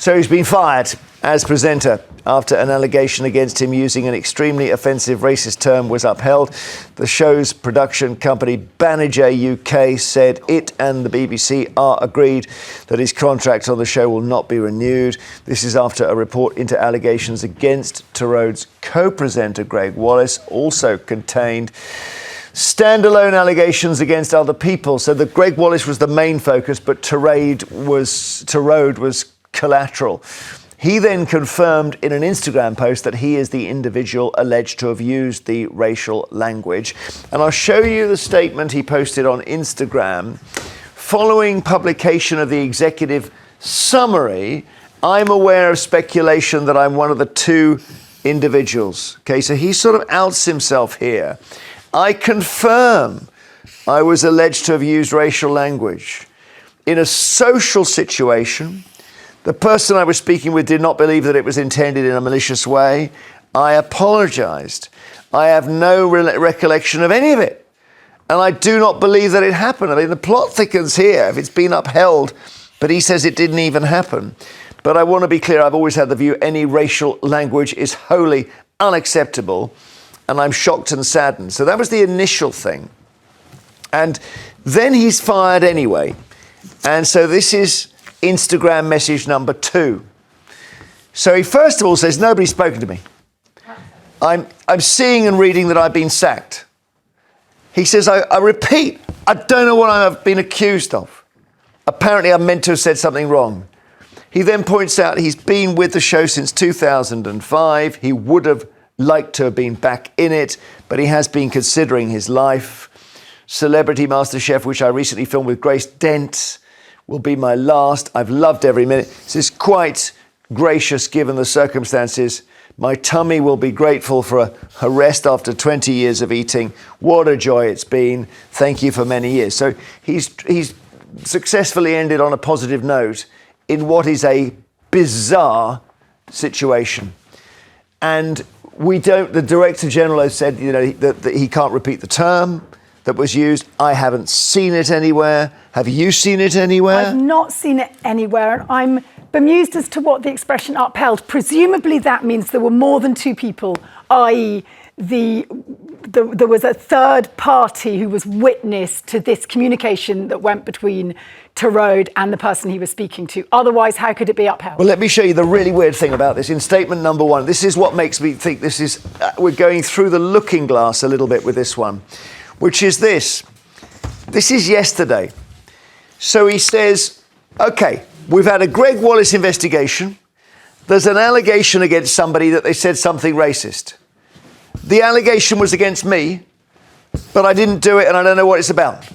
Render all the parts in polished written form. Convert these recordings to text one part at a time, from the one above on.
So he's been fired as presenter after an allegation against him using an extremely offensive racist term was upheld. The show's production company Banijay UK said it and the BBC are agreed that his contract on the show will not be renewed. This is after a report into allegations against Torode's co-presenter Gregg Wallace also contained standalone allegations against other people. So the Gregg Wallace was the main focus, but Torode was collateral. He then confirmed in an Instagram post that he is the individual alleged to have used the racial language. And I'll show you the statement he posted on Instagram. Following publication of the executive summary, I'm aware of speculation that I'm one of the two individuals. Okay, so he sort of outs himself here. I confirm I was alleged to have used racial language in a social situation. The person I was speaking with did not believe that it was intended in a malicious way. I apologised. I have no recollection of any of it. And I do not believe that it happened. I mean, the plot thickens here if it's been upheld, but he says it didn't even happen. But I want to be clear, I've always had the view any racial language is wholly unacceptable, and I'm shocked and saddened. So that was the initial thing. And then he's fired anyway. And so this is Instagram message number 2. So he first of all says, nobody's spoken to me. I'm seeing and reading that I've been sacked. He says, I repeat, I don't know what I've been accused of. Apparently I'm meant to have said something wrong. He then points out he's been with the show since 2005. He would have liked to have been back in it, but he has been considering his life. Celebrity MasterChef, which I recently filmed with Grace Dent, will be my last. I've loved every minute. This is quite gracious given the circumstances. My tummy will be grateful for a rest after 20 years of eating. What a joy it's been. Thank you for many years. So he's successfully ended on a positive note in what is a bizarre situation. And the Director General has said, that he can't repeat the term that was used. I haven't seen it anywhere. Have you seen it anywhere? I've not seen it anywhere. And I'm bemused as to what the expression upheld. Presumably that means there were more than two people, i.e. there was a third party who was witness to this communication that went between Torode and the person he was speaking to. Otherwise, how could it be upheld? Well, let me show you the really weird thing about this. In statement number 1, this is what makes me think this is, we're going through the looking glass a little bit with this one, which is this. This is yesterday. So he says, okay, we've had a Gregg Wallace investigation. There's an allegation against somebody that they said something racist. The allegation was against me, but I didn't do it and I don't know what it's about.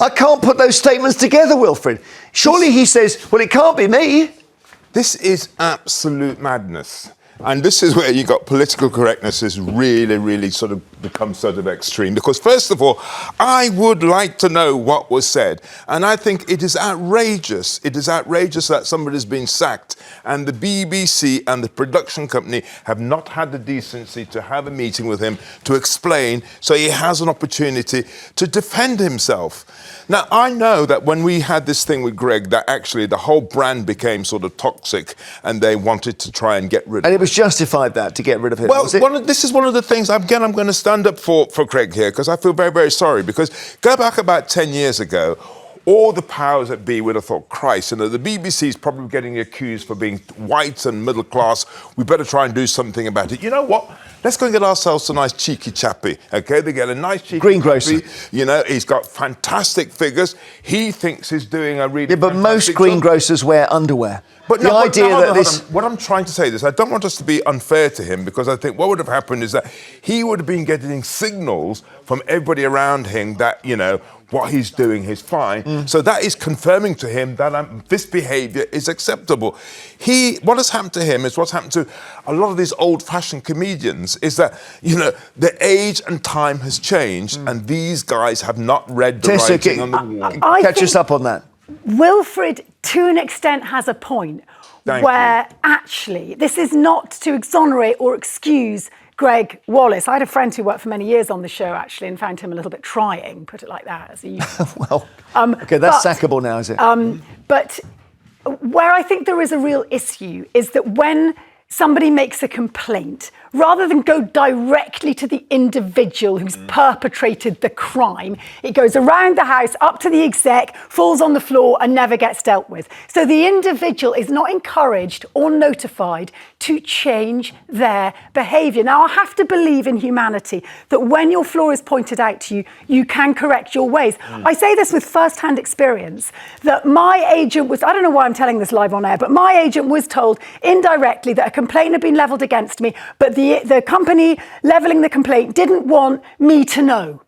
I can't put those statements together, Wilfred. Surely he says, well, it can't be me. This is absolute madness. And this is where you got political correctness has really, really sort of become sort of extreme. Because first of all, I would like to know what was said. And I think it is outrageous. It is outrageous that somebody's been sacked and the BBC and the production company have not had the decency to have a meeting with him to explain so he has an opportunity to defend himself. Now, I know that when we had this thing with Gregg, that actually the whole brand became sort of toxic and they wanted to try and get rid of him. And it was justified that, to get rid of him, well, was it? This is one of the things, again, I'm going to stand up for Gregg here because I feel very, very sorry because go back about 10 years ago, all the powers that be would have thought, Christ, the BBC is probably getting accused for being white and middle class. We better try and do something about it. You know what? Let's go and get ourselves a nice cheeky chappie, okay? They get a nice cheeky greengrocer. Chappie. He's got fantastic figures. He thinks he's doing a really but most greengrocers wear underwear. But What I'm trying to say is, I don't want us to be unfair to him because I think what would have happened is that he would have been getting signals from everybody around him that, what he's doing is fine. So that is confirming to him that this behaviour is acceptable. What has happened to him is what's happened to a lot of these old-fashioned comedians is that, the age and time has changed and these guys have not read the Tessa, writing on the wall. Catch us up on that. Wilfred, to an extent, has a point where actually this is not to exonerate or excuse Gregg Wallace. I had a friend who worked for many years on the show, actually, and found him a little bit trying, put it like that. As a well, okay, that's sackable now, is it? But where I think there is a real issue is that when somebody makes a complaint, rather than go directly to the individual who's perpetrated the crime, it goes around the house, up to the exec, falls on the floor and never gets dealt with. So the individual is not encouraged or notified to change their behaviour. Now, I have to believe in humanity that when your flaw is pointed out to you, you can correct your ways. I say this with first-hand experience, that my agent was, I don't know why I'm telling this live on air, but my agent was told indirectly that a complaint had been levelled against me, but the company levelling the complaint didn't want me to know.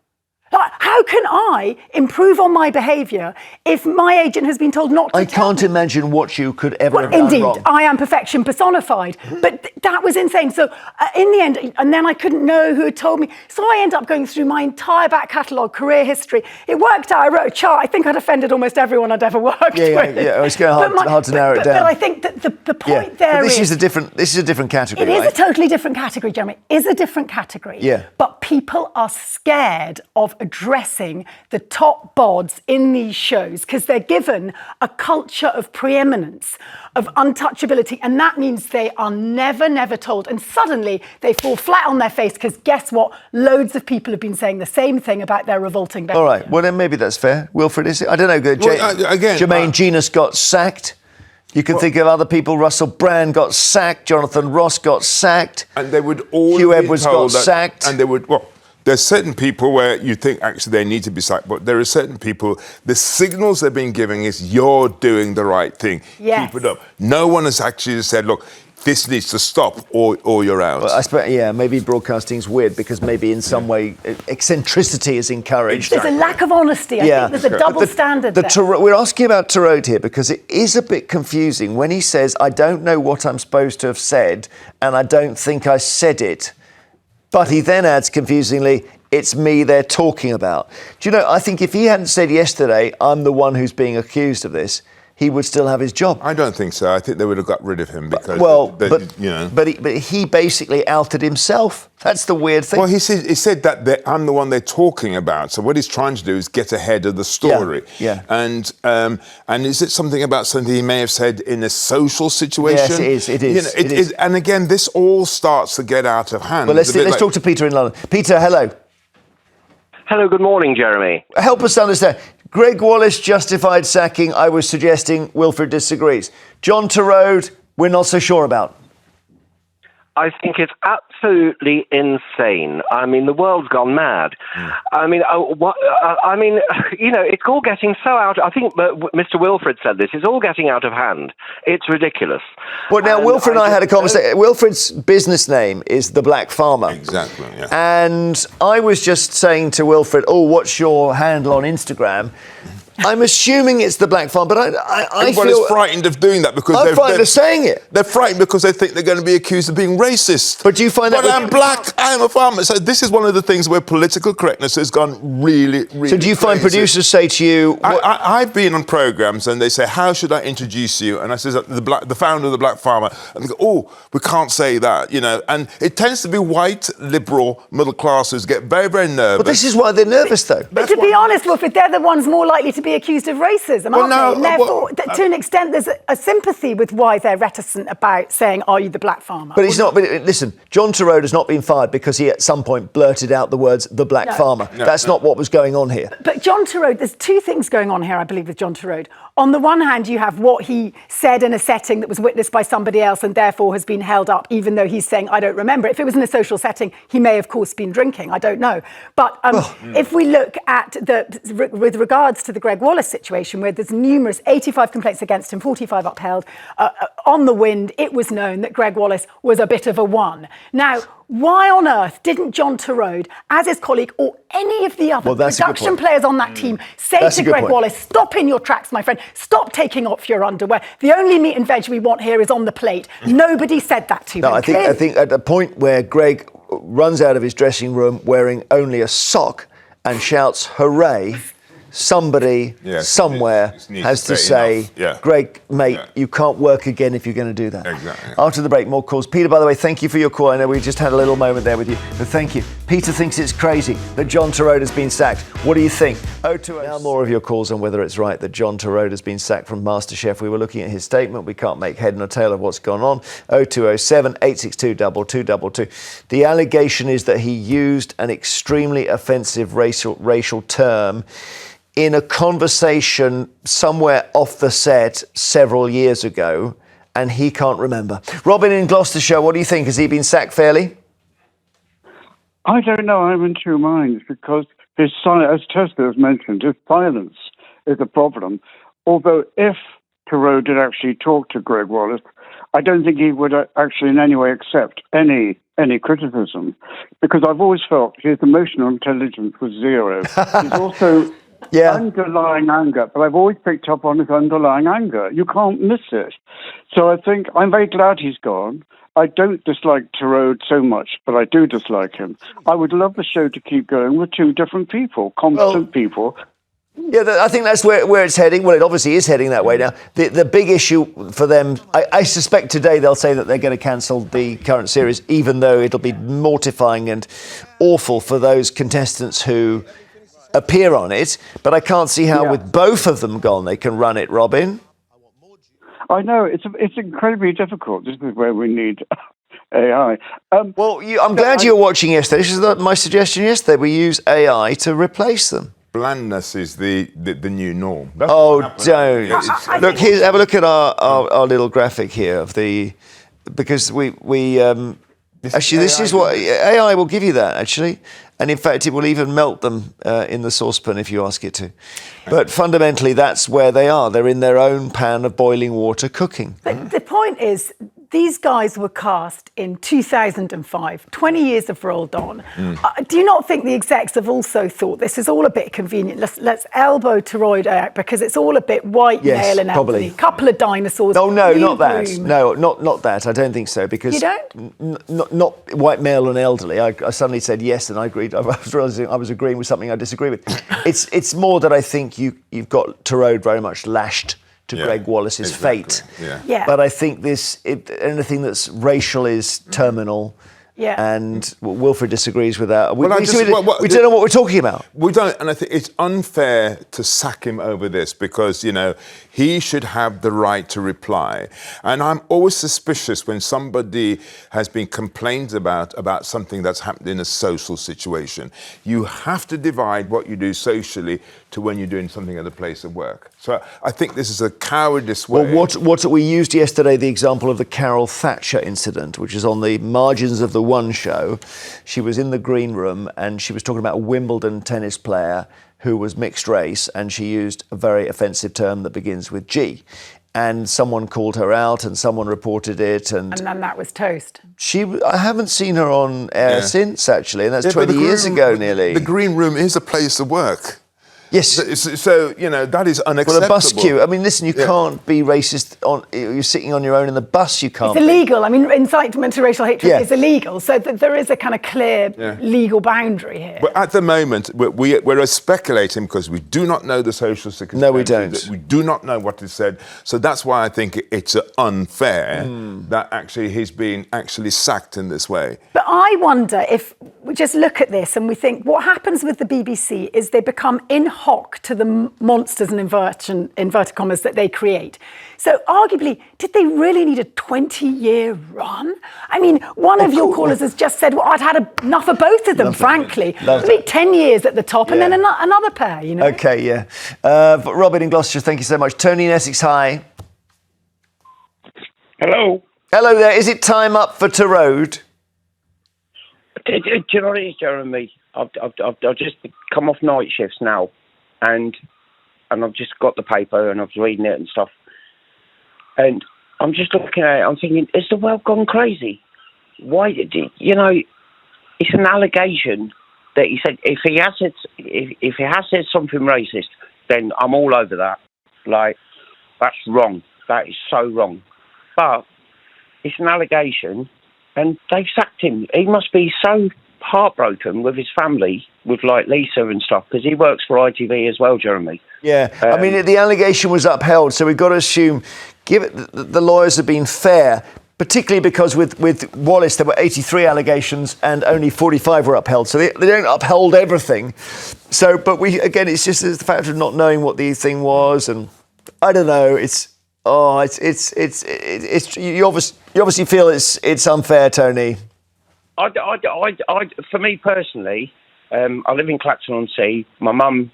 Like, how can I improve on my behaviour if my agent has been told not to? I can't imagine what you could ever have done Indeed, wrong. I am perfection personified. But that was insane. So in the end, and then I couldn't know who had told me. So I ended up going through my entire back catalogue, career history. It worked out. I wrote a chart. I think I'd offended almost everyone I'd ever worked with. Yeah. It's going hard to narrow it down. But I think that the point there but this is a different category. it is right? a totally different category, Jeremy. It is a different category. Yeah. But people are scared of addressing the top bods in these shows because they're given a culture of preeminence, of untouchability, and that means they are never told. And suddenly they fall flat on their face because guess what? Loads of people have been saying the same thing about their revolting behaviour. All right, well then maybe that's fair. Wilfred, is it? I don't know. Again, Jermaine Genus got sacked. You can think of other people. Russell Brand got sacked. Jonathan Ross got sacked. And they would all Hugh be Edwards told got that, sacked. And they would, there's certain people where you think actually they need to be sacked, but there are certain people, the signals they're being giving is you're doing the right thing. Yes. Keep it up. No one has actually said, look, this needs to stop or you're out. Well, I suppose, maybe broadcasting's weird because maybe in some way eccentricity is encouraged. There's a lack of honesty. I think there's a double standard there. We're asking about Torode here because it is a bit confusing when he says, I don't know what I'm supposed to have said and I don't think I said it. But he then adds confusingly, it's me they're talking about. Do you know, I think if he hadn't said yesterday, I'm the one who's being accused of this, he would still have his job. I don't think so. I think they would have got rid of him because, but he basically outed himself. That's the weird thing. Well, he said that I'm the one they're talking about. So what he's trying to do is get ahead of the story. Yeah. And is it something about something he may have said in a social situation? Yes, it is. You know, it is. And again, this all starts to get out of hand. Well, let's talk to Peter in London. Peter, hello. Hello, good morning, Jeremy. Help us understand. Gregg Wallace justified sacking. I was suggesting Wilfred disagrees. John Torode, we're not so sure about. I think it's absolutely insane. I mean, the world's gone mad. I mean, it's all getting so out. I think Mr. Wilfred said this. It's all getting out of hand. It's ridiculous. Well, now, Wilfred and I had a conversation. Wilfred's business name is The Black Farmer. Exactly, yeah. And I was just saying to Wilfred, what's your handle on Instagram? I'm assuming it's The Black Farm, but I feel frightened of doing that because I'm frightened of saying it. They're frightened because they think they're going to be accused of being racist. But do you find that? But I'm black. I'm a farmer. So this is one of the things where political correctness has gone really. So do you find crazy. Producers say to you? I've been on programs and they say, "How should I introduce you?" And I say, "The founder of the Black Farmer." And they go, "Oh, we can't say that," you know. And it tends to be white, liberal, middle classes get very, very nervous. But this is why they're nervous, though. But to be honest, Wilfred, they're the ones more likely to be accused of racism, aren't they? Therefore, to an extent, there's a sympathy with why they're reticent about saying, "Are you the Black Farmer?" But he's not. But listen, John Torode has not been fired because he at some point blurted out the words "the Black Farmer." That's not what was going on here. But John Torode, there's two things going on here, I believe, with John Torode. On the one hand, you have what he said in a setting that was witnessed by somebody else and therefore has been held up, even though he's saying, "I don't remember." If it was in a social setting, he may, of course, been drinking. I don't know. But if we look at with regards to the Gregg Wallace situation, where there's numerous 85 complaints against him, 45 upheld, on the wind, it was known that Gregg Wallace was a bit of a one. Now, why on earth didn't John Torode, as his colleague or any of the other production players on that team, say to Gregg Wallace, "Stop in your tracks, my friend. Stop taking off your underwear. The only meat and veg we want here is on the plate." Nobody said that to him. No, I think at the point where Gregg runs out of his dressing room wearing only a sock and shouts "hooray," somebody somewhere has to say, Greg, mate, you can't work again if you're going to do that. Exactly. After the break, more calls. Peter, by the way, thank you for your call. I know we just had a little moment there with you, but thank you. Peter thinks it's crazy that John Torode has been sacked. What do you think? 020. Now more of your calls on whether it's right that John Torode has been sacked from MasterChef. We were looking at his statement. We can't make head nor tail of what's gone on. 0207 862 2222. The allegation is that he used an extremely offensive racial term in a conversation somewhere off the set several years ago, and he can't remember. Robin in Gloucestershire, what do you think? Has he been sacked fairly? I don't know. I'm in two minds because his silence, as Tessa has mentioned, his silence is a problem. Although if Torode did actually talk to Gregg Wallace, I don't think he would actually in any way accept any criticism, because I've always felt his emotional intelligence was zero. He's also underlying anger, but I've always picked up on his underlying anger. You can't miss it. So I think I'm very glad he's gone. I don't dislike Torode so much, but I do dislike him. I would love the show to keep going with two different people, competent people. Yeah, I think that's where it's heading. Well, it obviously is heading that way now. The big issue for them, I suspect today they'll say that they're going to cancel the current series, even though it'll be mortifying and awful for those contestants who appear on it. But I can't see how with both of them gone they can run it, Robin. I know, it's incredibly difficult. This is where we need AI. I'm glad you were watching yesterday. This is my suggestion yesterday. We use AI to replace them. Blandness is the new norm. Don't. Look, have a look at our little graphic here of because this is what AI will give you that, actually. And in fact, it will even melt them in the saucepan if you ask it to. But fundamentally, that's where they are. They're in their own pan of boiling water cooking. But the point is, these guys were cast in 2005. 20 years have rolled on. Do you not think the execs have also thought this is all a bit convenient? Let's elbow Torode out because it's all a bit white male and elderly. Couple of dinosaurs. Oh no, not that. No, not that. I don't think so because you don't. Not white male and elderly. I suddenly said yes, and I agreed. I was realizing I was agreeing with something I disagree with. It's more that I think you've got Torode very much lashed to Gregg Wallace's fate. Yeah. But I think anything that's racial is terminal. And Wilfred disagrees with that. We don't know what we're talking about. We don't, and I think it's unfair to sack him over this because, he should have the right to reply. And I'm always suspicious when somebody has been complained about something that's happened in a social situation. You have to divide what you do socially to when you're doing something at a place of work. So I think this is a cowardice way. Well, what we used yesterday, the example of the Carol Thatcher incident, which is on the margins of the One show. She was in the green room and she was talking about a Wimbledon tennis player who was mixed race, and she used a very offensive term that begins with G. And someone called her out and someone reported it. And then that was toast. I haven't seen her on air since, actually, and that's 20 years ago nearly. The green room is a place of work. Yes. So, that is unacceptable. Well, a bus queue. I mean, listen, you can't be racist you're sitting on your own in the bus, you can't. It's illegal. I mean, incitement to racial hatred is illegal. So there is a kind of clear legal boundary here. But at the moment, we're speculating because we do not know the social circumstances. No, we don't. We do not know what is said. So that's why I think it's unfair that actually he's been actually sacked in this way. But I wonder if we just look at this and we think what happens with the BBC is they become in hoc to the monsters and inverted commas that they create. So arguably, did they really need a 20-year run? I mean, one of your callers has just said, well, I'd had enough of both of them, frankly. Maybe 10 years at the top and then another pair, Okay, But Robin in Gloucestershire, thank you so much. Tony in Essex, hi. Hello. Hello there. Is it time up for Torode? Do you know what it is, Jeremy? I've just come off night shifts now, and I've just got the paper and I was reading it and stuff, and I'm just looking at it. I'm thinking, is the world gone crazy? Why did it's an allegation that he said if he has said something racist, then I'm all over that. Like, that's wrong. That is so wrong. But it's an allegation. And they've sacked him. He must be so heartbroken with his family with like Lisa and stuff, because he works for ITV as well, Jeremy. Yeah, I mean, the allegation was upheld, so we've got to assume, the lawyers have been fair, particularly because with Wallace there were 83 allegations and only 45 were upheld, so they don't uphold everything. So, but it's just the fact of not knowing what the thing was, and I don't know. You obviously feel it's unfair, Tony. For me personally, I live in Clacton-on-Sea. My mum,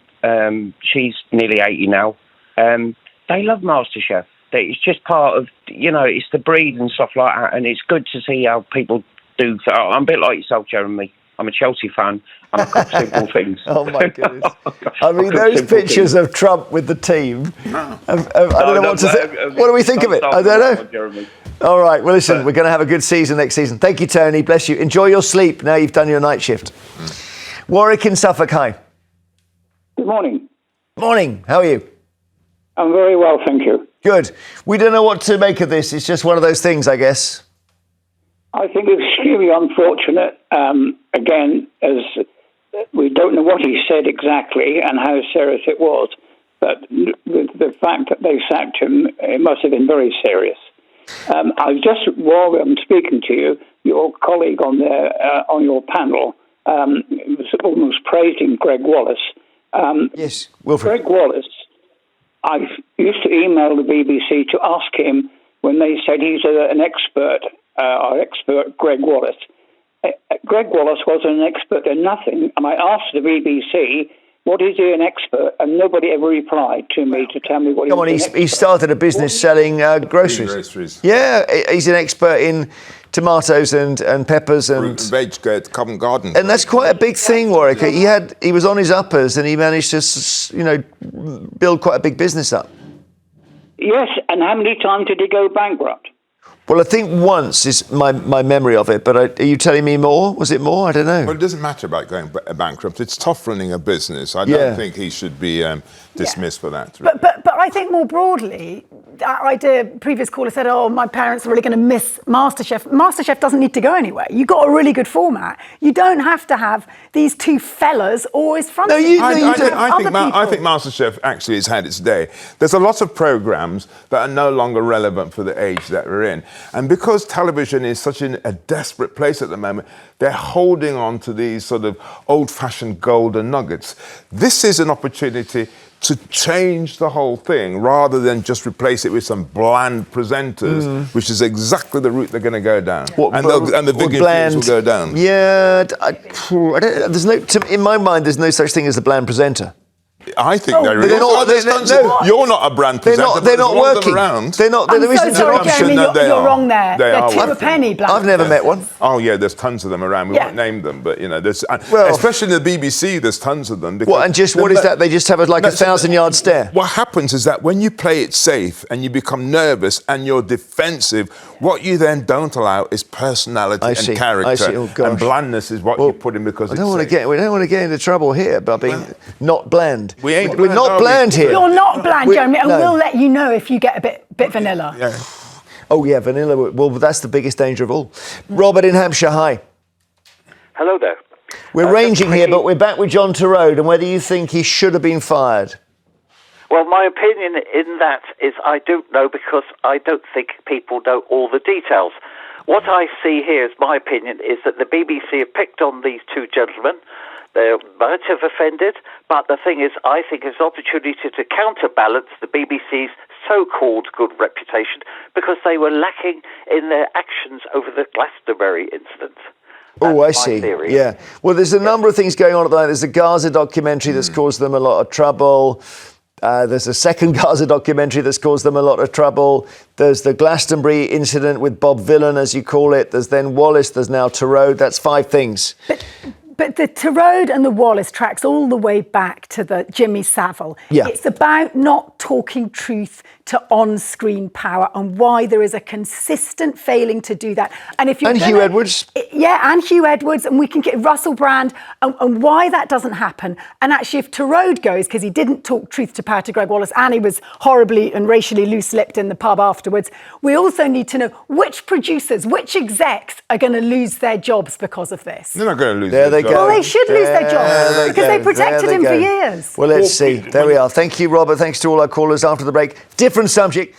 she's nearly 80 now. They love MasterChef. It's just part of, it's the breed and stuff like that, and it's good to see how people do. I'm a bit like yourself, Jeremy. I'm a Chelsea fan, and I cook simple things. Oh, my goodness. I mean, those pictures of Trump with the team, I don't know what to think. What do we think of it? I don't know. Jeremy. All right, well, listen, we're going to have a good season next season. Thank you, Tony. Bless you. Enjoy your sleep now you've done your night shift. Warwick in Suffolk, hi. Good morning. Morning. How are you? I'm very well, thank you. Good. We don't know what to make of this. It's just one of those things, I guess. I think it's extremely unfortunate. Again, as we don't know what he said exactly and how serious it was, but the fact that they sacked him, it must have been very serious. While I'm speaking to you, your colleague on your panel was almost praising Gregg Wallace. Yes, Wilfred. Gregg Wallace, I used to email the BBC to ask him when they said he's an expert, our expert Gregg Wallace. Gregg Wallace wasn't an expert in nothing, and I asked the BBC, what is he an expert? And nobody ever replied to me to tell me what he was an expert. He started a business selling groceries. Yeah, he's an expert in tomatoes and peppers and fruit and veg, Covent Garden. And that's quite a big thing, Warwick. He was on his uppers and he managed to, build quite a big business up. Yes, and how many times did he go bankrupt? Well, I think once is my memory of it, but are you telling me more? Was it more? I don't know. Well, it doesn't matter about going bankrupt. It's tough running a business. I don't think he should be dismissed for that. But I think more broadly, previous caller said, my parents are really going to miss MasterChef. MasterChef doesn't need to go anywhere. You've got a really good format. You don't have to have these two fellas always fronting. I think MasterChef actually has had its day. There's a lot of programmes that are no longer relevant for the age that we're in. And because television is such a desperate place at the moment, they're holding on to these sort of old-fashioned golden nuggets. This is an opportunity to change the whole thing rather than just replace it with some bland presenters, which is exactly the route they're going to go down. And the big influence will go down. Yeah, in my mind, there's no such thing as a bland presenter. I think there is. You're not a brand presenter. They're not working. They're not. I'm so sorry, Jeremy, you're wrong there. They're two a penny. I've never met one. Oh yeah, there's tons of them around. We won't name them, but there's especially in the BBC. There's tons of them. What is that? They just have a 1,000-yard stare. What happens is that when you play it safe and you become nervous and you're defensive, what you then don't allow is personality and character. And blandness is what you put in because we don't want to get into trouble here by being not bland. We're not bland here. You're not bland, Jeremy, and we'll let you know if you get a bit vanilla. Yeah. Oh yeah, vanilla. Well, that's the biggest danger of all. Robert in Hampshire, hi. Hello there. We're ranging here, but we're back with John Torode, and whether you think he should have been fired. Well, my opinion in that is I don't know, because I don't think people know all the details. What I see here, is my opinion, is that the BBC have picked on these two gentlemen. They might have offended, but the thing is, I think it's an opportunity to counterbalance the BBC's so-called good reputation, because they were lacking in their actions over the Glastonbury incident. Oh, I see. Theory. Yeah. Well, there's a number of things going on at the moment. There's a Gaza documentary that's caused them a lot of trouble. There's a second Gaza documentary that's caused them a lot of trouble. There's the Glastonbury incident with Bob Villan, as you call it. There's then Wallace. There's now Torode. That's 5 things. But the Torode and the Wallace tracks all the way back to the Jimmy Savile. Yeah. It's about not talking truth to on-screen power and why there is a consistent failing to do that. And if you're Hugh Edwards. Yeah, and Hugh Edwards, and we can get Russell Brand, and why that doesn't happen. And actually, if Torode goes, because he didn't talk truth to power to Gregg Wallace, and he was horribly and racially loose-lipped in the pub afterwards, we also need to know which producers, which execs are going to lose their jobs because of this. They're not going to lose There they their go. job. Well, they should lose their jobs because they protected him for years. Well, let's see. There we are. Thank you, Robert. Thanks to all our callers after the break. Different subject.